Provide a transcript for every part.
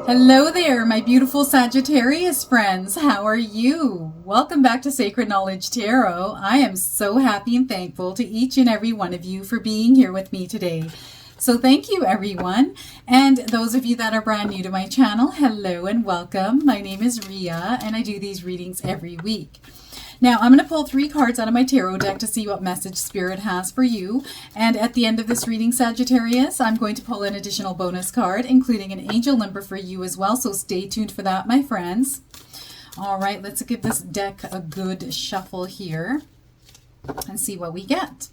Hello there, my beautiful Sagittarius friends. How are you? Welcome back to Sacred Knowledge Tarot. I am so happy and thankful to each and every one of you for being here with me today. So thank you, everyone. And those of you that are brand new to my channel, hello and welcome. My name is Ria, and I do these readings every week. Now, I'm going to pull 3 cards out of my tarot deck to see what message Spirit has for you. And at the end of this reading, Sagittarius, I'm going to pull an additional bonus card, including an angel number for you as well. So stay tuned for that, my friends. All right, let's give this deck a good shuffle here and see what we get.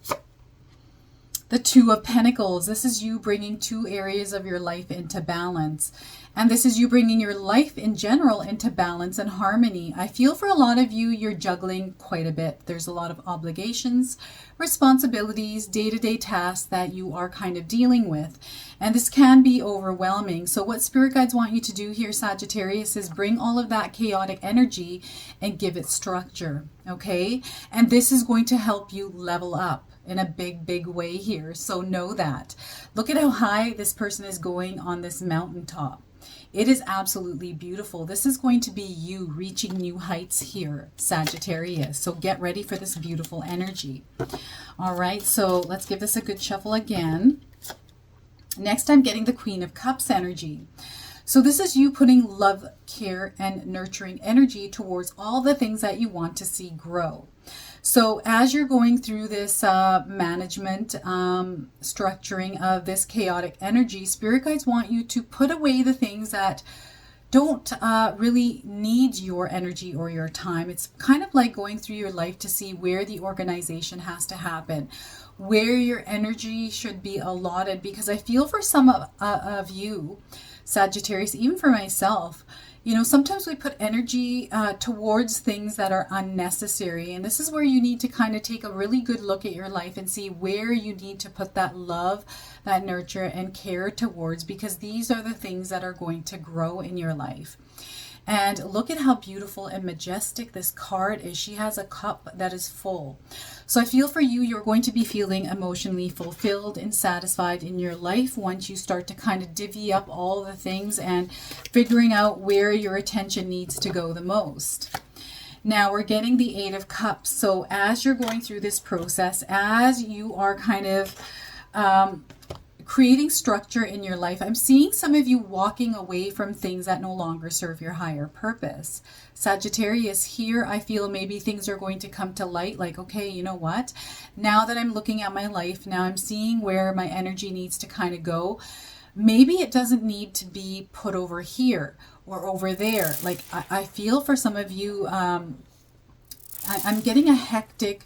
The 2 of Pentacles. This is you bringing 2 areas of your life into balance. And this is you bringing your life in general into balance and harmony. I feel for a lot of you, you're juggling quite a bit. There's a lot of obligations, responsibilities, day-to-day tasks that you are kind of dealing with. And this can be overwhelming. So what Spirit Guides want you to do here, Sagittarius, is bring all of that chaotic energy and give it structure, okay? And this is going to help you level up in a big way here. So know that. Look at how high this person is going on this mountaintop. It is absolutely beautiful. This is going to be you reaching new heights here, Sagittarius. So get ready for this beautiful energy. All right, so let's give this a good shuffle again. Next, I'm getting the Queen of Cups energy. So this is you putting love, care, and nurturing energy towards all the things that you want to see grow. So as you're going through this management, structuring of this chaotic energy, Spirit Guides want you to put away the things that don't really need your energy or your time. It's kind of like going through your life to see where the organization has to happen, where your energy should be allotted. Because I feel for some of you, Sagittarius, even for myself, you know, sometimes we put energy towards things that are unnecessary. And this is where you need to kind of take a really good look at your life and see where you need to put that love, that nurture and care towards, because these are the things that are going to grow in your life. And look at how beautiful and majestic this card is. She has a cup that is full. So I feel for you, you're going to be feeling emotionally fulfilled and satisfied in your life once you start to kind of divvy up all the things and figuring out where your attention needs to go the most. Now we're getting the 8 of Cups. So as you're going through this process, as you are kind of creating structure in your life, I'm seeing some of you walking away from things that no longer serve your higher purpose. Sagittarius, here I feel maybe things are going to come to light, like, okay, you know what? Now that I'm looking at my life, now I'm seeing where my energy needs to kind of go. Maybe it doesn't need to be put over here or over there. Like I feel for some of you, I'm getting a hectic,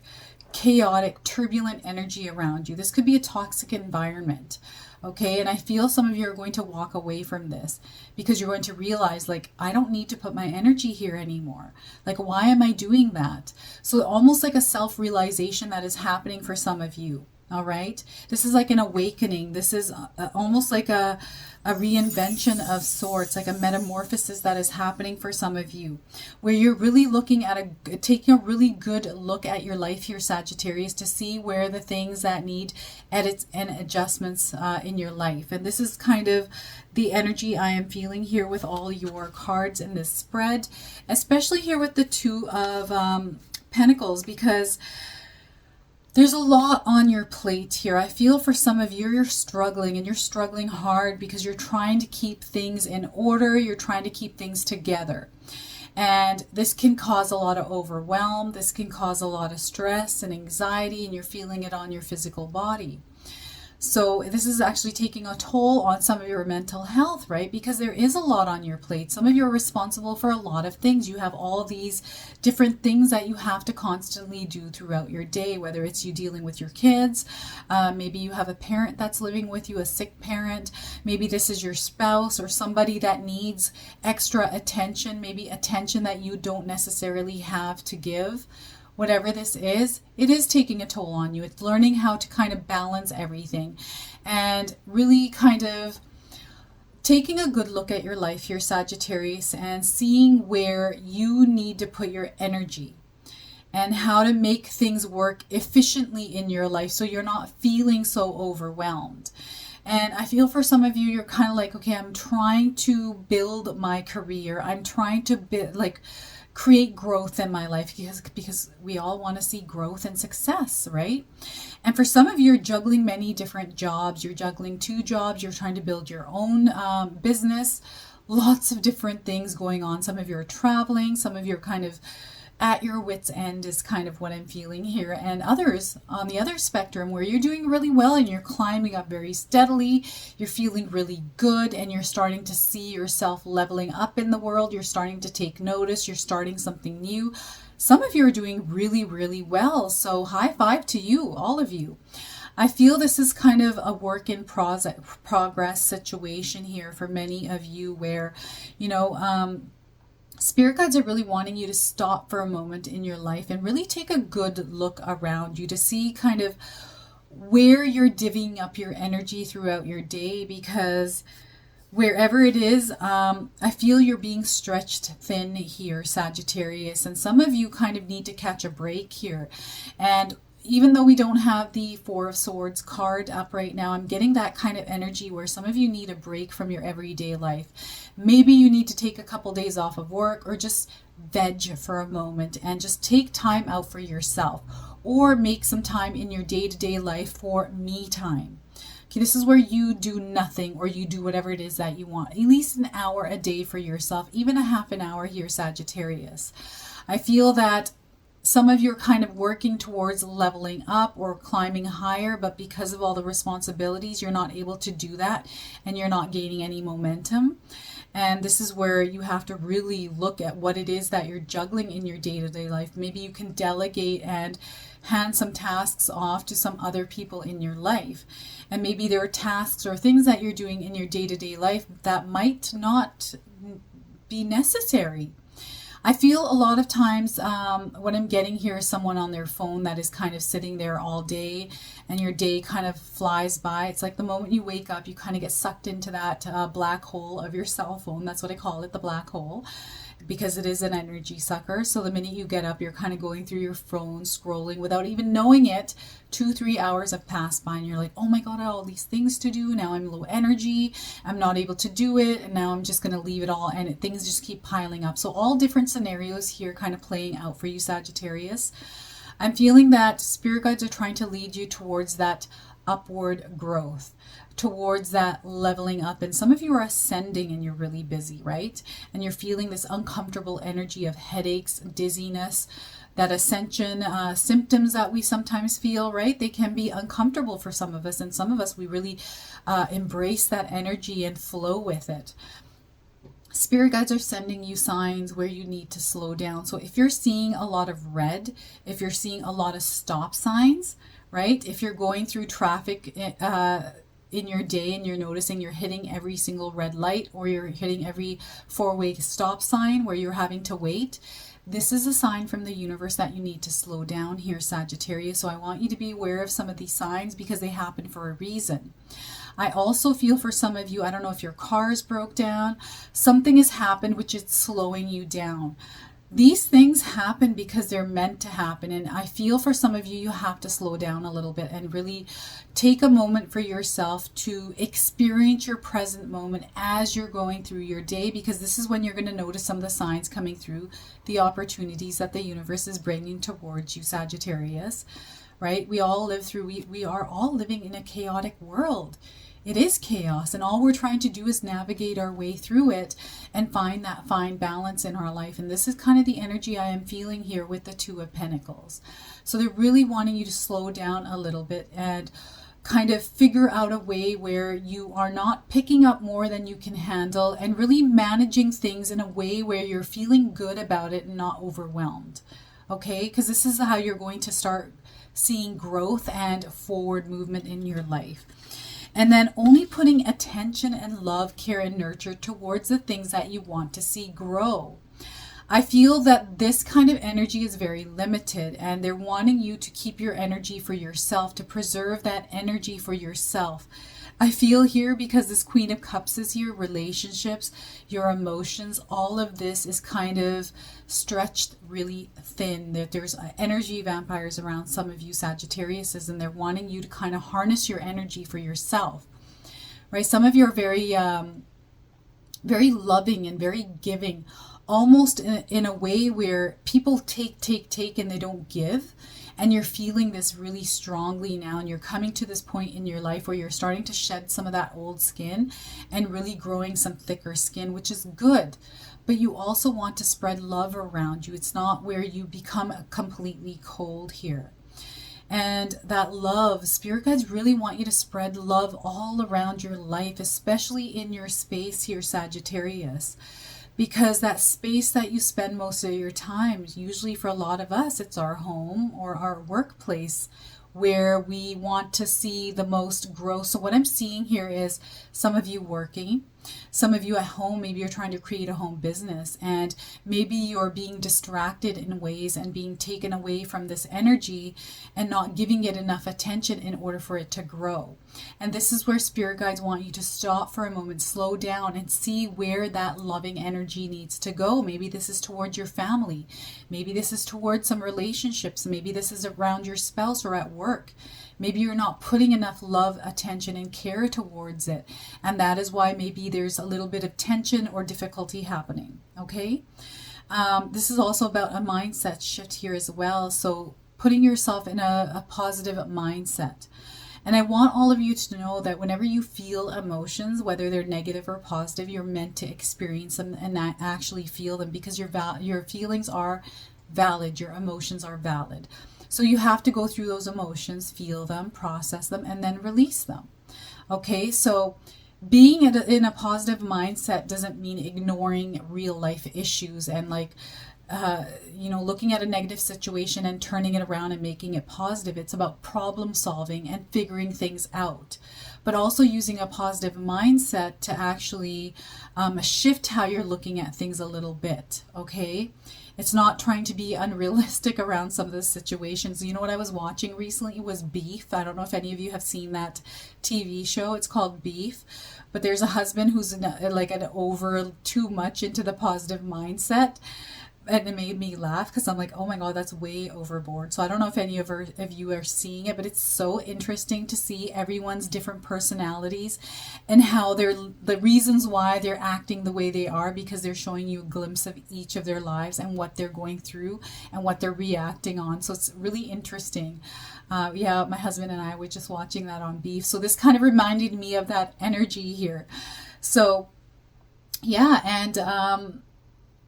chaotic, turbulent energy around you. This could be a toxic environment, okay? And I feel some of you are going to walk away from this because you're going to realize, like, I don't need to put my energy here anymore. Like, why am I doing that? So almost like a self-realization that is happening for some of you. All right, this is like an awakening. This is almost like a reinvention of sorts, like a metamorphosis that is happening for some of you, where you're really looking at taking a really good look at your life here, Sagittarius, to see where the things that need edits and adjustments in your life. And this is kind of the energy I am feeling here with all your cards in this spread, especially here with the 2 of Pentacles, because there's a lot on your plate here. I feel for some of you, you're struggling, and you're struggling hard because you're trying to keep things in order. You're trying to keep things together. And this can cause a lot of overwhelm. This can cause a lot of stress and anxiety, and you're feeling it on your physical body. So this is actually taking a toll on some of your mental health, right? Because there is a lot on your plate. Some of you are responsible for a lot of things. You have all these different things that you have to constantly do throughout your day, whether it's you dealing with your kids, maybe you have a parent that's living with you, a sick parent, maybe this is your spouse or somebody that needs extra attention, maybe attention that you don't necessarily have to give. Whatever this is, it is taking a toll on you. It's learning how to kind of balance everything and really kind of taking a good look at your life here, Sagittarius, and seeing where you need to put your energy and how to make things work efficiently in your life so you're not feeling so overwhelmed. And I feel for some of you, you're kind of like, okay, I'm trying to build my career. I'm trying to create growth in my life, because we all want to see growth and success, right? And for some of you, you're juggling many different jobs. You're juggling 2 jobs. You're trying to build your own business. Lots of different things going on. Some of you are traveling. Some of you are kind of at your wit's end, is kind of what I'm feeling here. And others on the other spectrum, where you're doing really well and you're climbing up very steadily, you're feeling really good, and you're starting to see yourself leveling up in the world. You're starting to take notice. You're starting something new. Some of you are doing really, really well. So high five to you, all of you. I feel this is kind of a work in progress situation here for many of you, where, Spirit guides are really wanting you to stop for a moment in your life and really take a good look around you to see kind of where you're divvying up your energy throughout your day, because wherever it is, I feel you're being stretched thin here, Sagittarius, and some of you kind of need to catch a break here. And even though we don't have the 4 of Swords card up right now, I'm getting that kind of energy where some of you need a break from your everyday life. Maybe you need to take a couple days off of work, or just veg for a moment and just take time out for yourself, or make some time in your day-to-day life for me time. Okay, this is where you do nothing, or you do whatever it is that you want. At least an hour a day for yourself, even a half an hour here, Sagittarius. I feel that some of you are kind of working towards leveling up or climbing higher, but because of all the responsibilities, you're not able to do that, and you're not gaining any momentum. And this is where you have to really look at what it is that you're juggling in your day-to-day life. Maybe you can delegate and hand some tasks off to some other people in your life. And maybe there are tasks or things that you're doing in your day-to-day life that might not be necessary. I feel a lot of times what I'm getting here is someone on their phone that is kind of sitting there all day, and your day kind of flies by. It's like the moment you wake up, you kind of get sucked into that black hole of your cell phone. That's what I call it, the black hole, because it is an energy sucker. So the minute you get up, you're kind of going through your phone, scrolling without even knowing it. 2-3 hours have passed by, and you're like, oh my God, I have all these things to do. Now I'm low energy. I'm not able to do it. And now I'm just going to leave it all. And things just keep piling up. So all different scenarios here kind of playing out for you, Sagittarius. I'm feeling that Spirit guides are trying to lead you towards that upward growth, towards that leveling up. And some of you are ascending and you're really busy, right? And you're feeling this uncomfortable energy of headaches, dizziness, that ascension symptoms that we sometimes feel, right? They can be uncomfortable for some of us, and some of us, we really embrace that energy and flow with it. Spirit guides are sending you signs where you need to slow down. So if you're seeing a lot of red, if you're seeing a lot of stop signs, right? If you're going through traffic in your day and you're noticing you're hitting every single red light, or you're hitting every 4-way stop sign where you're having to wait, this is a sign from the universe that you need to slow down here, Sagittarius. So I want you to be aware of some of these signs, because they happen for a reason. I also feel for some of you, I don't know if your car's broke down, something has happened which is slowing you down. These things happen because they're meant to happen. And I feel for some of you, you have to slow down a little bit and really take a moment for yourself to experience your present moment as you're going through your day, because this is when you're going to notice some of the signs coming through, the opportunities that the universe is bringing towards you, Sagittarius, right? We all live through, we are all living in a chaotic world. It is chaos, and all we're trying to do is navigate our way through it and find that fine balance in our life. And this is kind of the energy I am feeling here with the 2 of Pentacles. So they're really wanting you to slow down a little bit and kind of figure out a way where you are not picking up more than you can handle, and really managing things in a way where you're feeling good about it and not overwhelmed. Okay, because this is how you're going to start seeing growth and forward movement in your life. And then only putting attention and love, care, and nurture towards the things that you want to see grow. I feel that this kind of energy is very limited, and they're wanting you to keep your energy for yourself, to preserve that energy for yourself. I feel here, because this Queen of Cups is here, relationships, your emotions, all of this is kind of stretched really thin. There's energy vampires around some of you, Sagittarius, and they're wanting you to kind of harness your energy for yourself. right? Some of you are very, very loving and very giving, almost in a way where people take, and they don't give. And you're feeling this really strongly now, and you're coming to this point in your life where you're starting to shed some of that old skin and really growing some thicker skin, which is good. But you also want to spread love around you. It's not where you become completely cold here. And that love, spirit guides really want you to spread love all around your life, especially in your space here, Sagittarius. Because that space that you spend most of your time, usually for a lot of us, it's our home or our workplace, where we want to see the most growth. So what I'm seeing here is some of you working, some of you at home, maybe you're trying to create a home business, and maybe you're being distracted in ways and being taken away from this energy and not giving it enough attention in order for it to grow. And this is where spirit guides want you to stop for a moment, slow down, and see where that loving energy needs to go. Maybe this is towards your family. Maybe this is towards some relationships. Maybe this is around your spouse or at work. Maybe you're not putting enough love, attention, and care towards it. And that is why maybe there's a little bit of tension or difficulty happening. Okay? This is also about a mindset shift here as well. So putting yourself in a positive mindset. And I want all of you to know that whenever you feel emotions, whether they're negative or positive, you're meant to experience them and not actually feel them, because your feelings are valid, your emotions are valid. So you have to go through those emotions, feel them, process them, and then release them. Okay, so being in a positive mindset doesn't mean ignoring real life issues and looking at a negative situation and turning it around and making it positive. It's about problem solving and figuring things out, but also using a positive mindset to actually shift how you're looking at things a little bit. Okay, it's not trying to be unrealistic around some of the situations. You know what I was watching recently was Beef. I don't know if any of you have seen that TV show. It's called Beef. But there's a husband who's like an over too much into the positive mindset. And it made me laugh because I'm like, oh my God, that's way overboard. So I don't know if any of you are seeing it, but it's so interesting to see everyone's different personalities and how the reasons why they're acting the way they are, because they're showing you a glimpse of each of their lives and what they're going through and what they're reacting on. So it's really interesting. Yeah, my husband and I were just watching that on Beef. So this kind of reminded me of that energy here. So yeah, and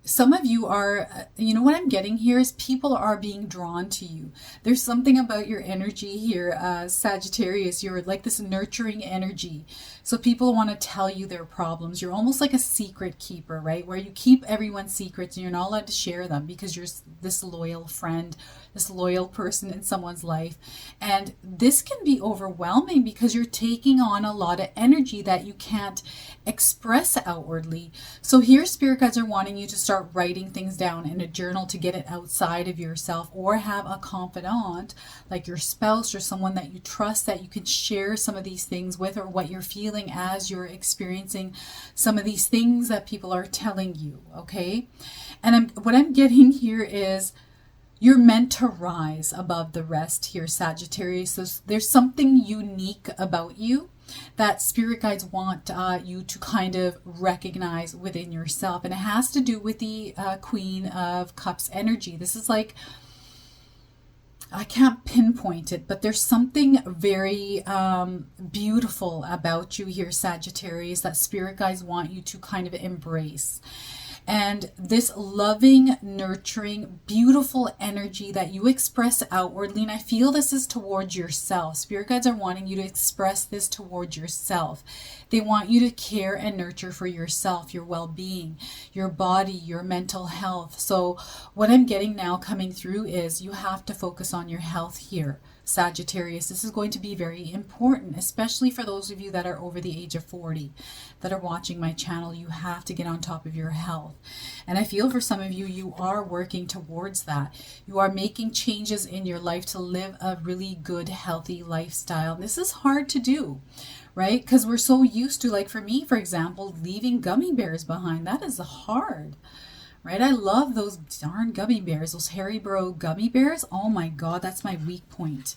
some of you are, what I'm getting here is people are being drawn to you. There's something about your energy here, Sagittarius. You're like this nurturing energy. So people want to tell you their problems. You're almost like a secret keeper, right? Where you keep everyone's secrets and you're not allowed to share them because you're this loyal friend, this loyal person in someone's life. And this can be overwhelming because you're taking on a lot of energy that you can't express outwardly. So here spirit guides are wanting you to start writing things down in a journal to get it outside of yourself, or have a confidant like your spouse or someone that you trust that you can share some of these things with, or what you're feeling as you're experiencing some of these things that people are telling you. Okay, and what I'm getting here is you're meant to rise above the rest here, Sagittarius. So there's something unique about you that spirit guides want you to kind of recognize within yourself. And it has to do with the Queen of Cups energy. This is like, I can't pinpoint it, but there's something very beautiful about you here, Sagittarius, that spirit guides want you to kind of embrace. And this loving, nurturing, beautiful energy that you express outwardly, and I feel this is towards yourself. Spirit guides are wanting you to express this towards yourself. They want you to care and nurture for yourself, your well-being, your body, your mental health. So what I'm getting now coming through is you have to focus on your health here, Sagittarius. This is going to be very important, especially for those of you that are over the age of 40 that are watching my channel. You have to get on top of your health. And I feel for some of you, you are working towards that. You are making changes in your life to live a really good, healthy lifestyle. This is hard to do, right? Because we're so used to, like for me, for example, leaving gummy bears behind. That is hard. Right? I love those darn gummy bears, those Haribo gummy bears. Oh my God, that's my weak point.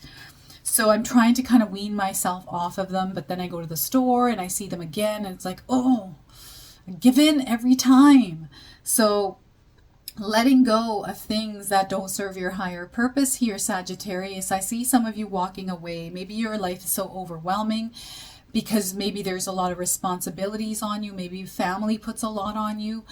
So I'm trying to kind of wean myself off of them, but then I go to the store and I see them again and it's like, oh, I give in every time. So letting go of things that don't serve your higher purpose here, Sagittarius. I see some of you walking away. Maybe your life is so overwhelming because maybe there's a lot of responsibilities on you. Maybe family puts a lot on you.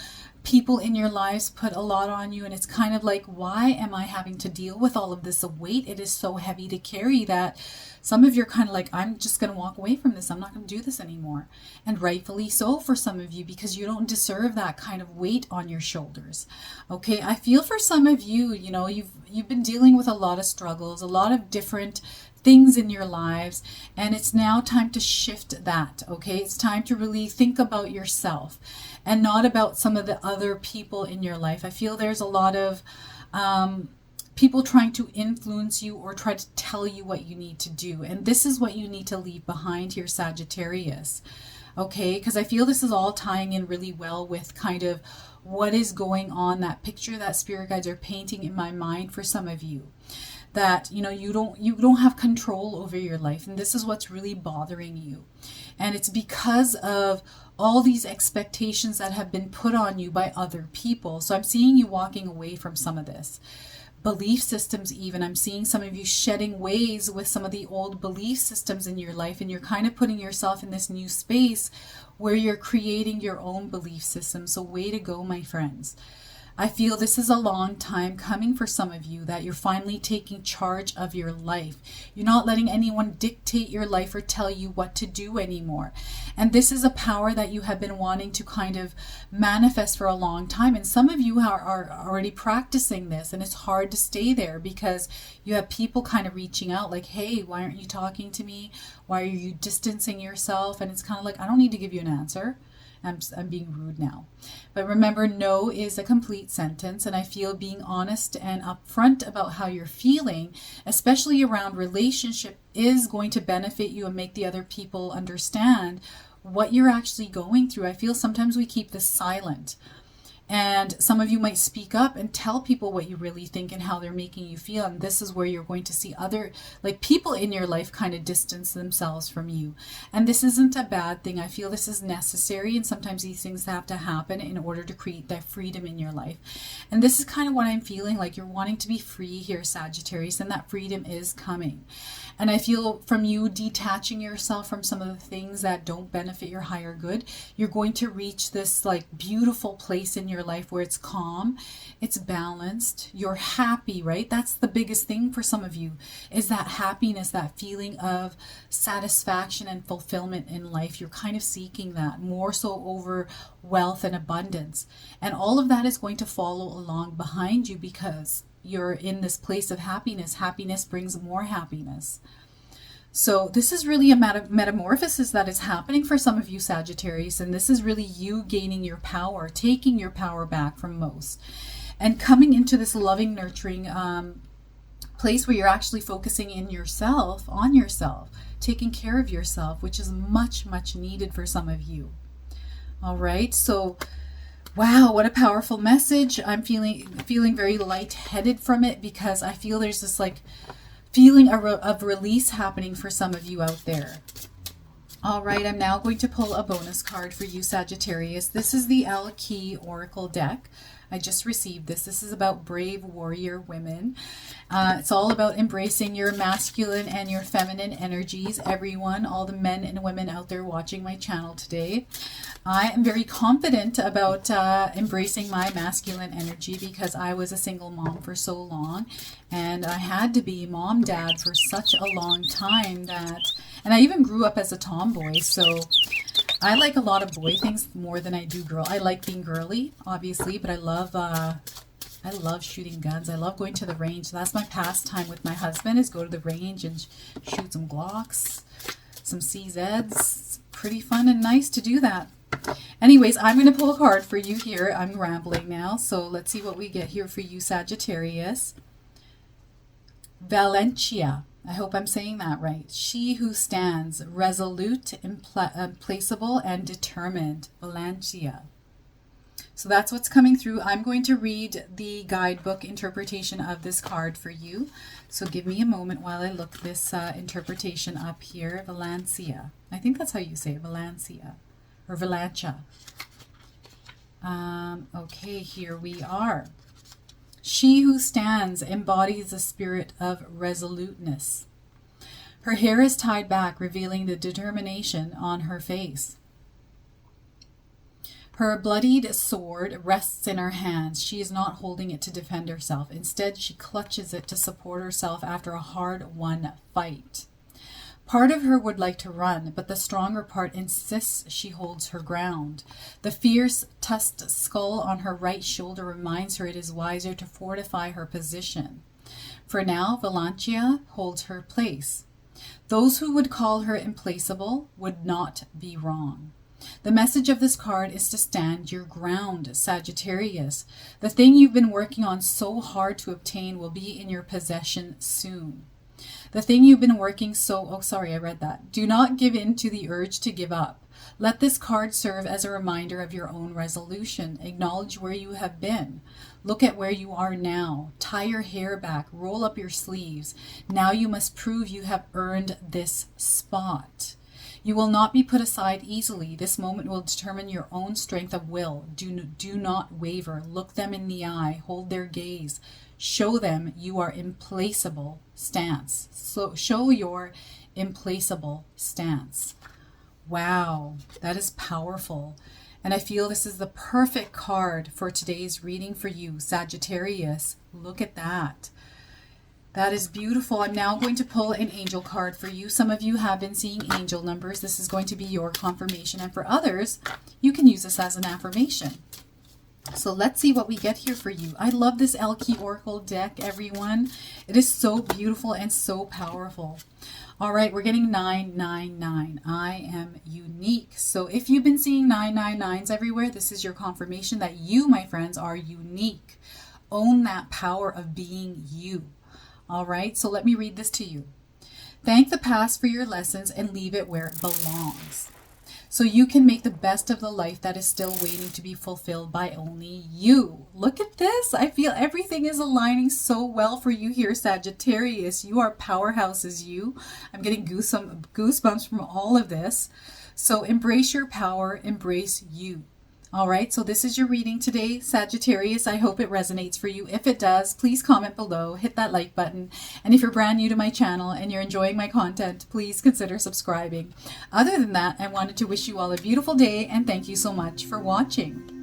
People in your lives put a lot on you. And it's kind of like, why am I having to deal with all of this weight? It is so heavy to carry that some of you are kind of like, I'm just going to walk away from this. I'm not going to do this anymore. And rightfully so for some of you, because you don't deserve that kind of weight on your shoulders. Okay, I feel for some of you, you know, you've been dealing with a lot of struggles, a lot of different things in your lives, and it's now time to shift that. Okay, it's time to really think about yourself and not about some of the other people in your life. I feel there's a lot of people trying to influence you or try to tell you what you need to do, and this is what you need to leave behind here, Sagittarius. Okay, because I feel this is all tying in really well with kind of what is going on, that picture that spirit guides are painting in my mind for some of you, that you know you don't have control over your life, and this is what's really bothering you. And it's because of all these expectations that have been put on you by other people. So I'm seeing you walking away from some of this belief systems. Even I'm seeing some of you shedding ways with some of the old belief systems in your life, and you're kind of putting yourself in this new space where you're creating your own belief system. So way to go, my friends. I feel this is a long time coming for some of you, that you're finally taking charge of your life. You're not letting anyone dictate your life or tell you what to do anymore. And this is a power that you have been wanting to kind of manifest for a long time. And some of you are already practicing this, and it's hard to stay there because you have people kind of reaching out like, hey, why aren't you talking to me? Why are you distancing yourself? And it's kind of like, I don't need to give you an answer. I'm being rude now. But remember, no is a complete sentence, and I feel being honest and upfront about how you're feeling, especially around relationship, is going to benefit you and make the other people understand what you're actually going through. I feel sometimes we keep this silent. And some of you might speak up and tell people what you really think and how they're making you feel. And this is where you're going to see other, like, people in your life kind of distance themselves from you. And this isn't a bad thing. I feel this is necessary. And sometimes these things have to happen in order to create that freedom in your life. And this is kind of what I'm feeling like. You're wanting to be free here, Sagittarius, and that freedom is coming. And I feel from you detaching yourself from some of the things that don't benefit your higher good, you're going to reach this like beautiful place in your life where it's calm, it's balanced, you're happy, right? That's the biggest thing for some of you, is that happiness, that feeling of satisfaction and fulfillment in life. You're kind of seeking that more so over wealth and abundance. And all of that is going to follow along behind you because you're in this place of happiness. Happiness brings more happiness. So this is really a metamorphosis that is happening for some of you, Sagittarius, and this is really you gaining your power, taking your power back from most, and coming into this loving, nurturing place where you're actually focusing in yourself, on yourself, taking care of yourself, which is much, much needed for some of you. All right, so wow, what a powerful message. I'm feeling very lightheaded from it because I feel there's this like feeling of release happening for some of you out there. All right, I'm now going to pull a bonus card for you, Sagittarius. This is the Key Oracle deck. I just received this. This is about brave warrior women. It's all about embracing your masculine and your feminine energies. Everyone, all the men and women out there watching my channel today. I am very confident about embracing my masculine energy because I was a single mom for so long, and I had to be mom, dad for such a long time and I even grew up as a tomboy, so I like a lot of boy things more than I do girl. I like being girly, obviously, but I love shooting guns. I love going to the range. That's my pastime with my husband, is go to the range and shoot some Glocks, some CZs. It's pretty fun and nice to do that. Anyways, I'm going to pull a card for you here. I'm rambling now, so let's see what we get here for you, Sagittarius. Valencia. I hope I'm saying that right. She who stands resolute, implacable, and determined. Valencia. So that's what's coming through. I'm going to read the guidebook interpretation of this card for you. So give me a moment while I look this interpretation up here. Valencia. I think that's how you say it, Valencia or Valancha. Okay, here we are. She who stands embodies the spirit of resoluteness. Her hair is tied back, revealing the determination on her face. Her bloodied sword rests in her hands. She is not holding it to defend herself. Instead, she clutches it to support herself after a hard-won fight. Part of her would like to run, but the stronger part insists she holds her ground. The fierce tusked skull on her right shoulder reminds her it is wiser to fortify her position. For now, Valencia holds her place. Those who would call her implacable would not be wrong. The message of this card is to stand your ground, Sagittarius. The thing you've been working on so hard to obtain will be in your possession soon. The thing you've been working Do not give in to the urge to give up. Let this card serve as a reminder of your own resolution. Acknowledge where you have been. Look at where you are now. Tie your hair back. Roll up your sleeves. Now you must prove you have earned this spot. You will not be put aside easily. This moment will determine your own strength of will. Do not waver. Look them in the eye. Hold their gaze. Show them you are implacable stance. So show your implacable stance. Wow, that is powerful. And I feel this is the perfect card for today's reading for you, Sagittarius. Look at that. That is beautiful. I'm now going to pull an angel card for you. Some of you have been seeing angel numbers. This is going to be your confirmation. And for others, you can use this as an affirmation. So let's see what we get here for you. I love this Elke Oracle deck, everyone. It is so beautiful and so powerful. All right, we're getting 999. I am unique. So if you've been seeing 999s everywhere, this is your confirmation that you, my friends, are unique. Own that power of being you. All right, so let me read this to you. Thank the past for your lessons and leave it where it belongs, so you can make the best of the life that is still waiting to be fulfilled by only you. Look at this. I feel everything is aligning so well for you here, Sagittarius. You are powerhouses, you. I'm getting goosebumps from all of this. So embrace your power, embrace you. All right, so this is your reading today, Sagittarius. I hope it resonates for you. If it does, please comment below, hit that like button. And if you're brand new to my channel and you're enjoying my content, please consider subscribing. Other than that, I wanted to wish you all a beautiful day and thank you so much for watching.